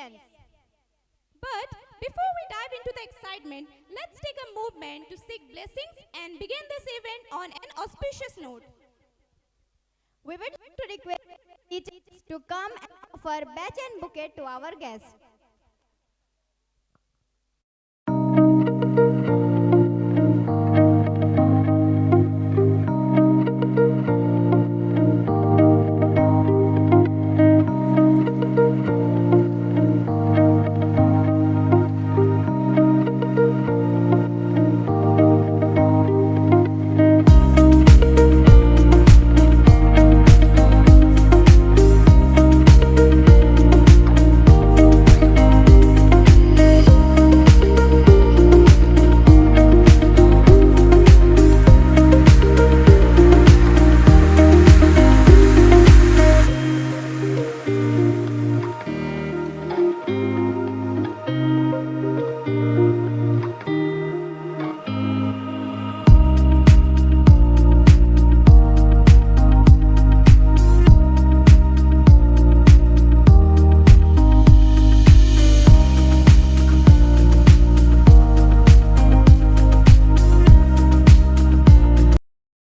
experience. But before we dive into the excitement, let's take a moment to seek blessings and begin this event on an auspicious note. We would like to request teachers to come and offer badge and bouquet to our guests.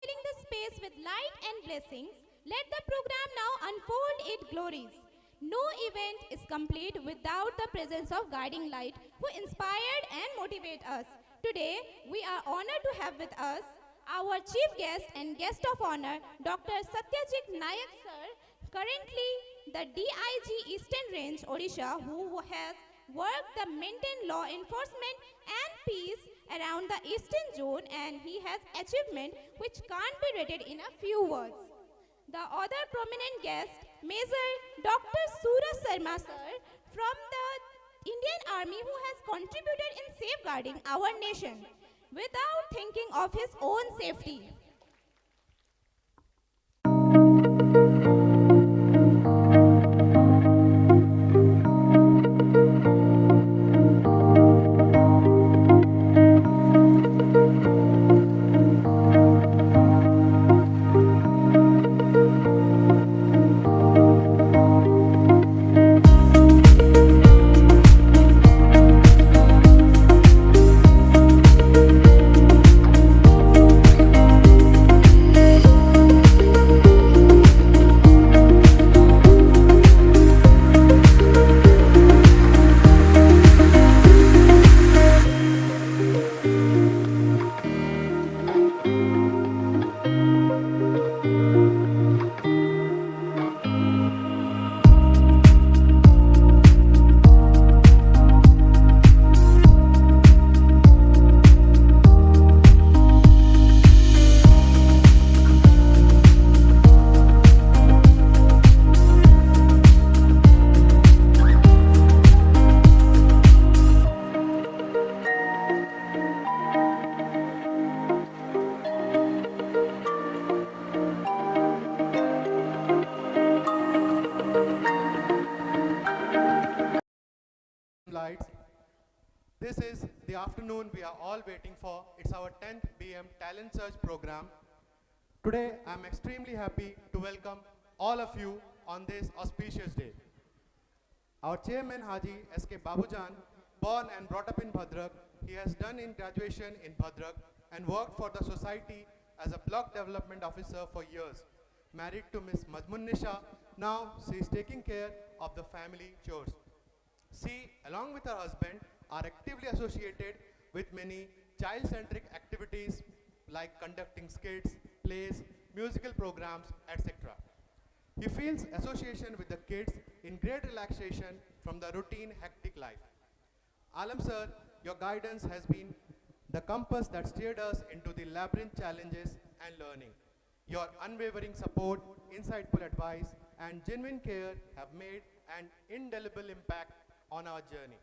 Filling the space with light and blessings, let the program now unfold its glories. No event is complete without the presence of guiding light who inspired and motivate us. Today, we are honored to have with us our chief guest and guest of honor, Dr. Satyajit Nayak sir, currently the DIG Eastern Range, Odisha, who has worked to maintain law enforcement and peace around the Eastern Zone, and he has achievement which can't be rated in a few words. The other prominent guest, Major Dr. Suraj Sharma sir from the Indian Army, who has contributed in safeguarding our nation without thinking of his own safety. Lights. This is the afternoon we are all waiting for. It's our 10th BM Talent Search program. Today, I'm extremely happy to welcome all of you on this auspicious day. Our chairman Haji S.K. Babujan, born and brought up in Bhadrak, he has done in graduation in Bhadrak and worked for the society as a block development officer for years. Married to Miss Mazmun Nisha, now she is taking care of the family chores. She, along with her husband, are actively associated with many child-centric activities like conducting skits, plays, musical programs, etc. He feels association with the kids in great relaxation from the routine, hectic life. Alam sir, your guidance has been the compass that steered us into the labyrinth challenges and learning. Your unwavering support, insightful advice, and genuine care have made an indelible impact on our journey.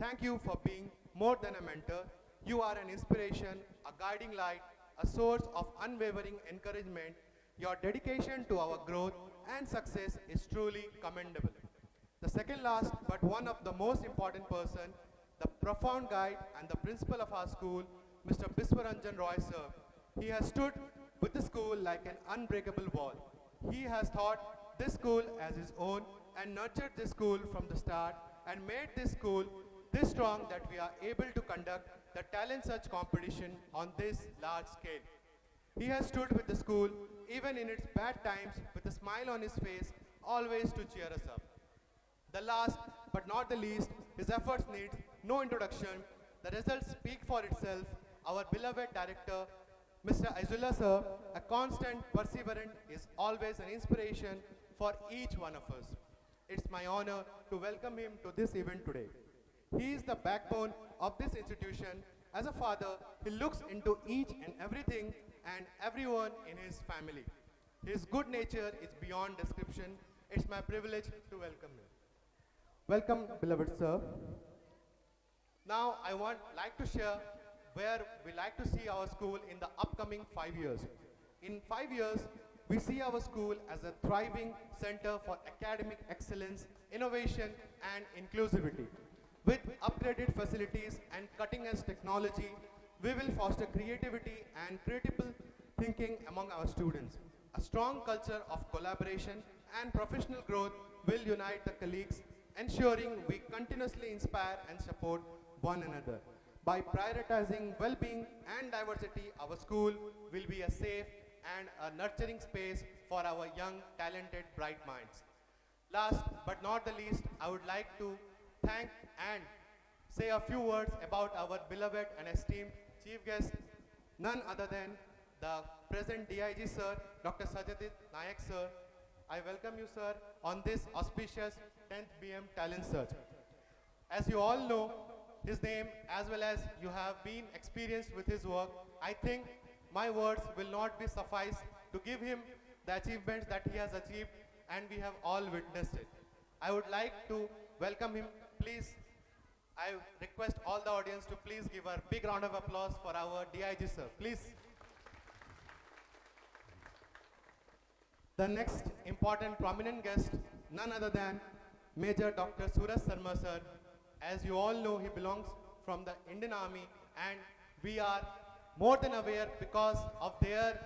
Thank you for being more than a mentor. You are an inspiration, a guiding light, a source of unwavering encouragement. Your dedication to our growth and success is truly commendable. The second last, but one of the most important person, the profound guide and the principal of our school, Mr. Biswaranjan Roy sir. He has stood with the school like an unbreakable wall. He has thought this school as his own and nurtured this school from the start and made this school this strong that we are able to conduct the talent search competition on this large scale. He has stood with the school even in its bad times with a smile on his face, always to cheer us up. The last but not the least, his efforts need no introduction. The results speak for itself. Our beloved director, Mr. Aizullah sir, a constant perseverant, is always an inspiration for each one of us. It's my honor to welcome him to this event today. He is the backbone of this institution. As a father, he looks into each and everything and everyone in his family. His good nature is beyond description. It's my privilege to welcome him. Welcome, beloved sir. Now I want like to share where we like to see our school in the upcoming 5 years. In 5 years, we see our school as a thriving center for academic excellence, innovation and inclusivity. With upgraded facilities and cutting-edge technology, we will foster creativity and critical thinking among our students. A strong culture of collaboration and professional growth will unite the colleagues, ensuring we continuously inspire and support one another. By prioritizing well-being and diversity, our school will be a safe and a nurturing space for our young, talented, bright minds. Last but not the least, I would like to thank and say a few words about our beloved and esteemed chief guest, none other than the present DIG sir, Dr. Sajadit Nayak sir. I welcome you sir on this auspicious 10th BM Talent Search. As you all know his name as well as you have been experienced with his work, I think my words will not be suffice to give him the achievements that he has achieved and we have all witnessed it. I would like to welcome him. Please, I request all the audience to please give a big round of applause for our DIG sir. Please. The next important prominent guest, none other than Major Dr. Suraj Sharma sir. As you all know, he belongs from the Indian Army and we are more than aware because of their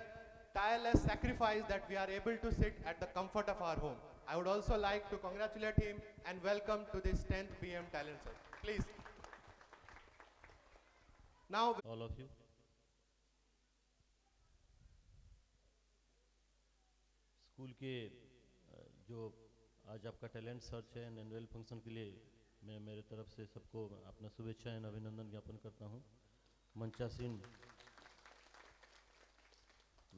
tireless sacrifice that we are able to sit at the comfort of our home. I would also like to congratulate him and welcome to this 10th BM Talent Search. Please. Now, all of you. School के जो आज आपका talent search है annual function के लिए मैं मेरे तरफ से सबको अपना शुभेच्छा एवं अभिनंदन ज्ञापन करता हूं। मंचासीन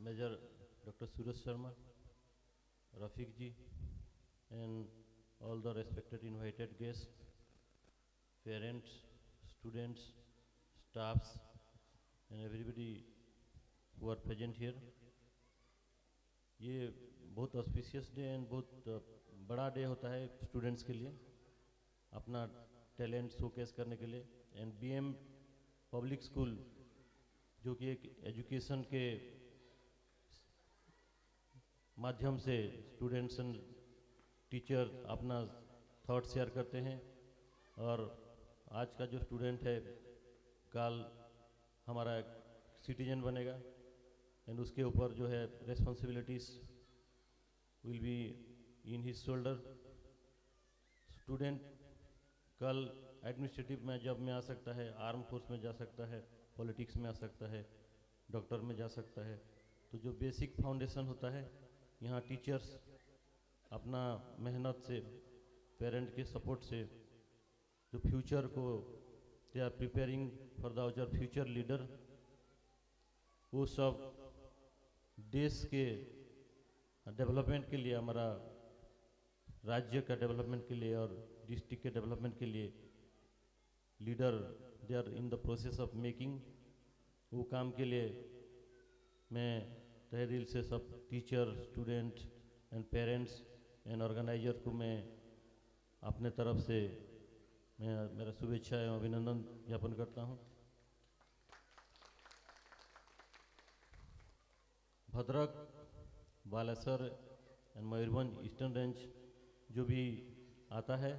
major doctor Suraj Sharma, Rafiq ji and all the respected invited guests, parents, students, staffs and everybody who are present here. ये बहुत ऑस्पिशियस डे एंड बहुत बड़ा डे होता है स्टूडेंट्स के लिए अपना टैलेंट शोकेस करने के लिए। एंड बीएम पब्लिक स्कूल जो कि एक एजुकेशन के माध्यम से स्टूडेंट्स एंड टीचर अपना थॉट शेयर करते हैं और आज का जो स्टूडेंट है कल हमारा सिटीजन बनेगा एंड उसके ऊपर जो है responsibilities will be in his shoulder. Student कल एडमिनिस्ट्रेटिव में जॉब में आ सकता है, आर्म फोर्स में जा सकता है, पॉलिटिक्स में आ सकता है, डॉक्टर में जा सकता है। तो जो बेसिक फाउंडेशन होता है यहाँ टीचर्स अपना मेहनत से, पेरेंट के सपोर्ट से जो फ्यूचर को they are preparing for the future leader, वो सब देश के डेवलपमेंट के लिए, हमारा राज्य का डेवलपमेंट के लिए और डिस्ट्रिक्ट के डेवलपमेंट के लिए leader they are in the process of making. वो काम के लिए मैं तहे दिल से सब teacher, student and parents and organiser को मैं अपने तरफ से मैं मेरा शुभेच्छा एवं अभिनंदन ज्ञापन करता हूँ। Bhadrak, Balasar and Mayurbhanj eastern range जो भी आता है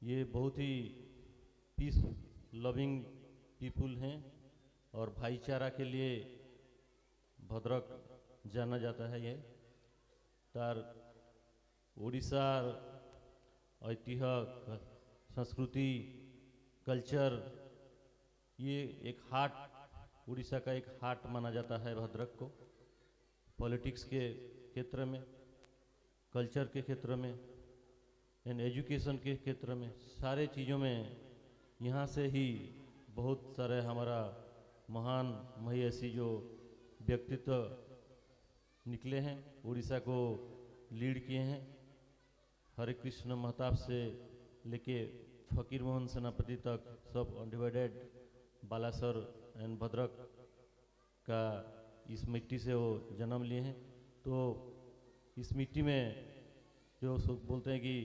ये बहुत ही पीस लविंग पीपुल हैं और भाईचारा के लिए भद्रक जाना जाता है। ये तार ओडिशा ऐतिह्य संस्कृति, कल्चर, ये एक हार्ट, उड़ीसा का एक हार्ट माना जाता है भद्रक को। पॉलिटिक्स के क्षेत्र में, कल्चर के क्षेत्र में एंड एजुकेशन के क्षेत्र में, सारे चीज़ों में यहाँ से ही बहुत सारे हमारा महान महिषी जो व्यक्तित्व निकले हैं, उड़ीसा को लीड किए हैं। हरे कृष्ण महताब से लेके फकीर मोहन सेनापति तक सब अनडिवाइडेड बालासर एंड भद्रक का इस मिट्टी से वो जन्म लिए हैं। तो इस मिट्टी में जो बोलते हैं कि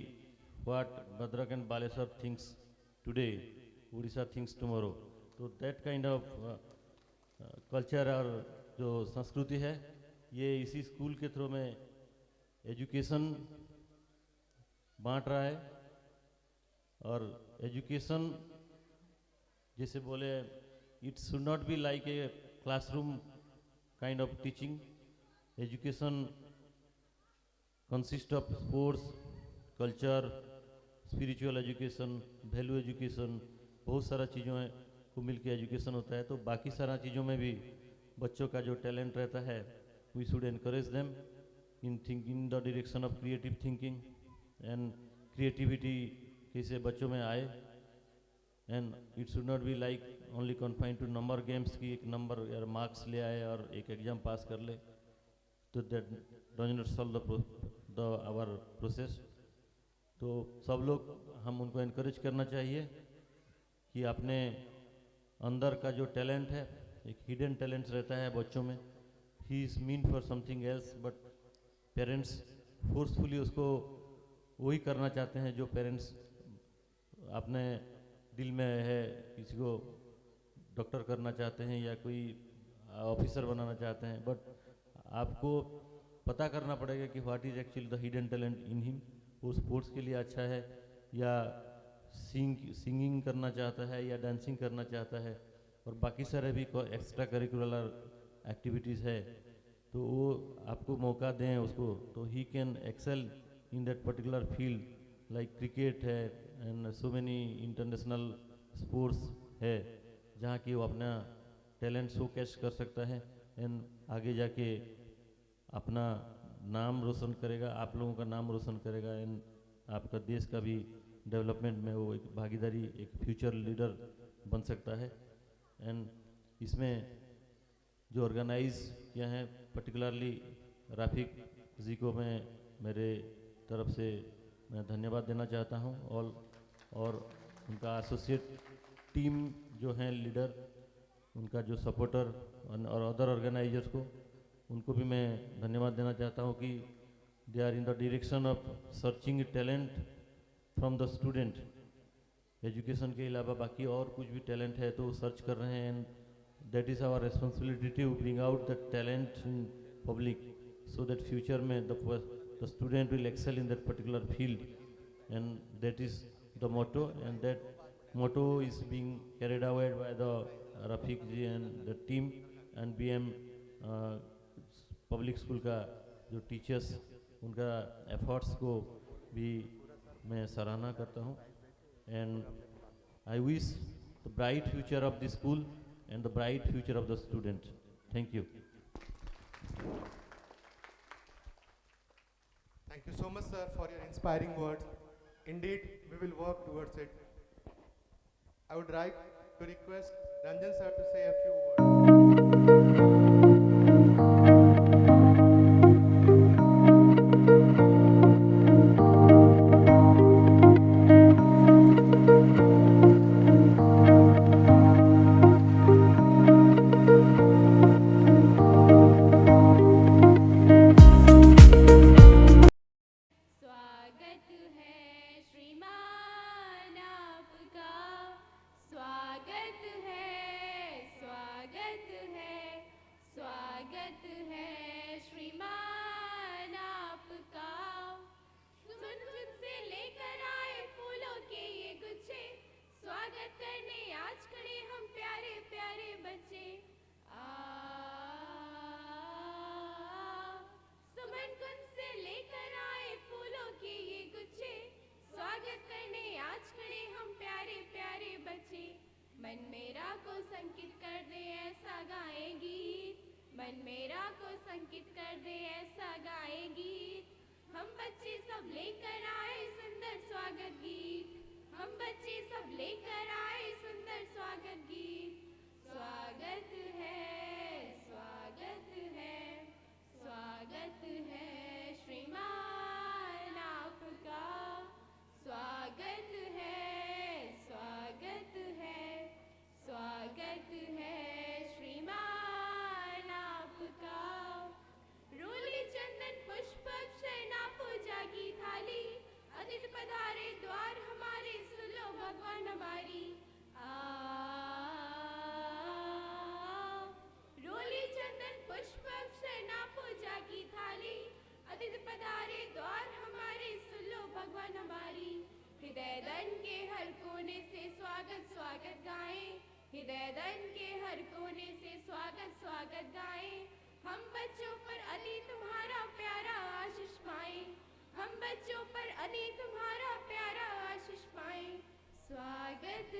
what Bhadrak and Baleshwar thinks today, Orissa thinks tomorrow, तो दैट काइंड ऑफ कल्चर और जो संस्कृति है, ये इसी स्कूल के थ्रू में एजुकेशन बांट रहा है। और एजुकेशन जैसे बोले, it should not be like a classroom kind of teaching. Education consist of sports, culture, spiritual education, value education, बहुत सारा चीज़ों को मिलकर एजुकेशन होता है। तो बाकी सारा चीज़ों में भी बच्चों का जो टैलेंट रहता है, we should encourage them in the direction of creative thinking and creativity कैसे बच्चों में आए। And it should not be like only confined to number games की एक नंबर या मार्क्स ले आए और एक एग्जाम पास कर ले, तो that does not solve the our process. तो सब लोग हम उनको एनकरेज करना चाहिए कि अपने अंदर का जो टैलेंट है, एक हिडन टैलेंट्स रहता है बच्चों में, he is mean for something else, but parents forcefully उसको वही करना चाहते हैं जो पेरेंट्स अपने दिल में है। किसी को डॉक्टर करना चाहते हैं या कोई ऑफिसर बनाना चाहते हैं, बट आपको पता करना पड़ेगा कि what is actually the hidden talent in him. वो स्पोर्ट्स के लिए अच्छा है या सिंगिंग करना चाहता है या डांसिंग करना चाहता है, और बाकी सारे भी एक्स्ट्रा करिकुलर एक्टिविटीज़ है, तो वो आपको मौका दें उसको, तो ही can excel in that particular field. Like cricket है and so many international sports है जहाँ की वो अपना टैलेंट शोकेस कर सकता है एंड आगे जाके अपना नाम रोशन करेगा, आप लोगों का नाम रोशन करेगा एंड आपका देश का भी डेवलपमेंट में वो एक भागीदारी, एक फ्यूचर लीडर बन सकता है। एंड इसमें जो ऑर्गेनाइज किया है, पर्टिकुलरली राफिक जी को मैं मेरे तरफ से मैं धन्यवाद देना चाहता हूँ, और उनका एसोसिएट टीम जो हैं लीडर, उनका जो सपोर्टर और अदर ऑर्गेनाइजर्स को, उनको भी मैं धन्यवाद देना चाहता हूँ कि they are in the direction of searching talent from the student. Education के अलावा बाकी और कुछ भी टैलेंट है तो सर्च कर रहे हैं, and that is our responsibility to bring out the talent in public, so that future में the student will excel in that particular field, and that is the motto, and that motto is being carried out by the Rafiq ji and the team and BM public school का जो teachers, उनका efforts को भी मैं सराहना करता हूँ। And I wish the bright future of the school and the bright future of the student. Thank you. Thank you so much, sir, for your inspiring words. Indeed, we will work towards it. I would like to request Ranjan sir to say a few words. स्वागत है श्रीमान आपका, स्वागत है, स्वागत है। मन मेरा को संकित कर दे ऐसा गाए गीत, मन मेरा को संकित कर दे ऐसा गाए गीत। हम बच्चे सब लेकर आए सुंदर स्वागत गीत, हम बच्चे सब लेकर आए सुंदर स्वागत गीत। स्वागत है, स्वागत है, स्वागत है श्रीमान आपका। स्वागत है, स्वागत है, स्वागत है श्रीमान आपका। रोली चंदन पुष्प अक्षयना पूजा की थाली, अतिथि पधारे द्वार हमारे सुनो भगवान हमारी। रोली चंदन पुष्प अक्षयना पूजा की थाली, अतिथि पधारे द्वार हमारे सुनो भगवान हमारी। हृदय दन के हर कोने से स्वागत स्वागत गाएं, हृदय दन के हर कोने से स्वागत स्वागत गाएं। हम बच्चों पर अति तुम्हारा प्यारा आशीष पाएं, हम बच्चों पर अति तुम्हारा प्यारा आशीष पाएं। स्वागत